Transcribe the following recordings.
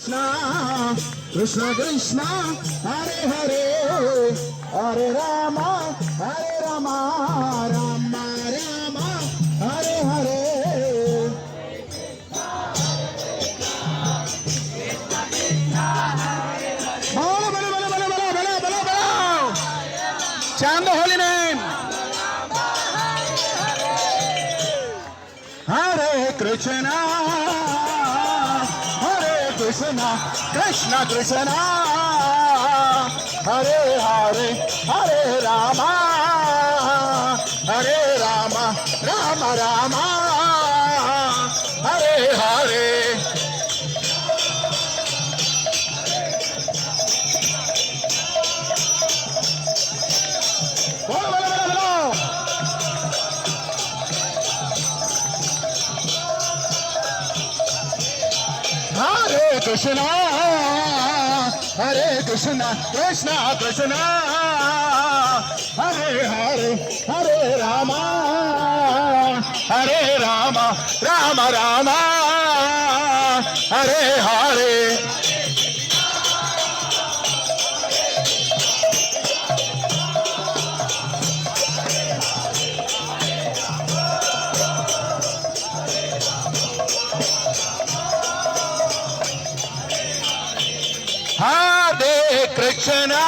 Krishna, Krishna Krishna, Hare Hare, Hare Rama, Rama Rama, Hare Hare. Bolo, bolo, bolo, bolo, bolo, bolo, bolo, bolo. Chant the holy name. Hare Krishna, Hare Krishna, Krishna Krishna, Hare Hare, Hare Rama, Rama Rama, Hare Hare. Bolo, bolo, bolo, bolo. Hare Krishna, Hare Krishna, Krishna Krishna, Hare Hare, Hare Rama, Rama Rama, Hare Hare. Hare Krishna,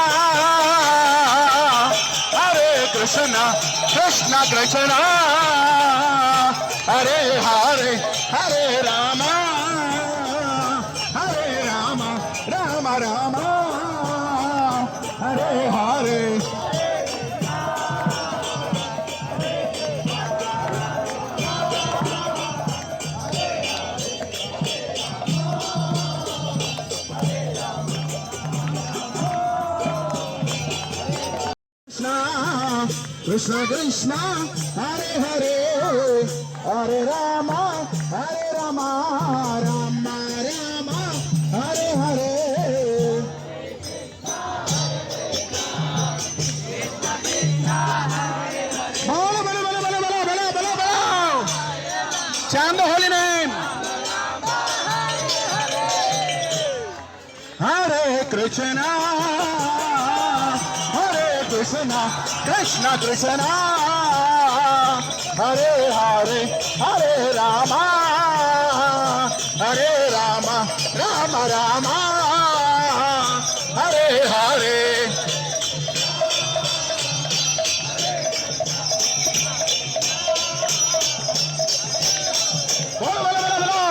Hare Krishna, Krishna Krishna, Hare Hare, Hare Rama, Rama Rama, Hare Hare. Krishna Krishna, Hare Hare, Hare Rama, Rama Rama, Hare Hare. Bolo, bolo, bolo, bolo, bolo, bolo, bolo, bolo. Chant the holy name. Hare Krishna, Hare Krishna, Krishna Krishna, Hare Hare, Hare Rama, Rama Rama, Hare Hare. Bolo, bolo, bolo, bolo.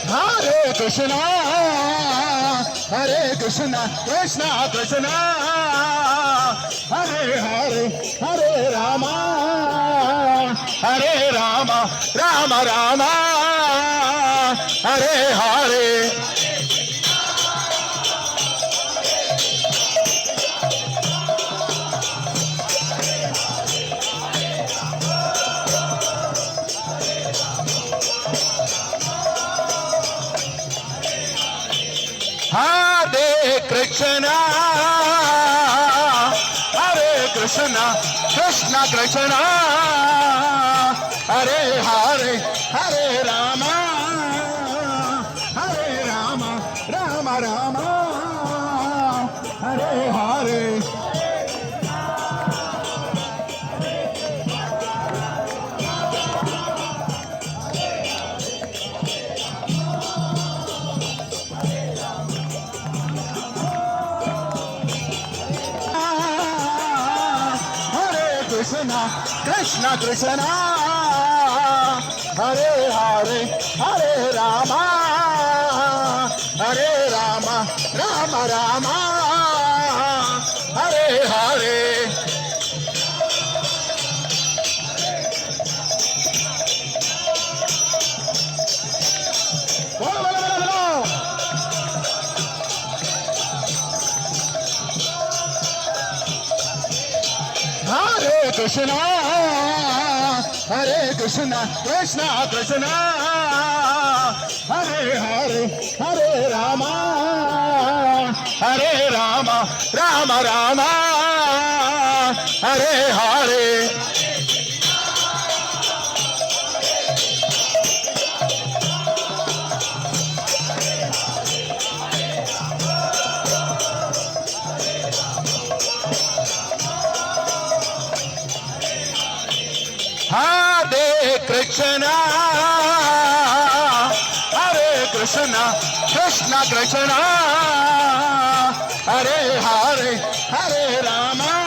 Hare Krishna, Hare Krishna, Krishna Krishna, Hare Hare, Hare Rama, Rama Rama, Hare Hare. Hare Krishna, Hare Krishna, Krishna Krishna, Hare Hare, Hare Rama, Rama Rama, Hare Hare. Krishna, Krishna Krishna, Hare Hare, Hare Rama, Rama Rama, Hare Hare. Bolo, bolo, bolo, bolo. Hare Krishna, Hare Krishna, Krishna Krishna, Hare Hare, Hare Rama, Rama Rama, Hare Hare. Krishna Hare Krishna Krishna Krishna Hare Hare Hare Ram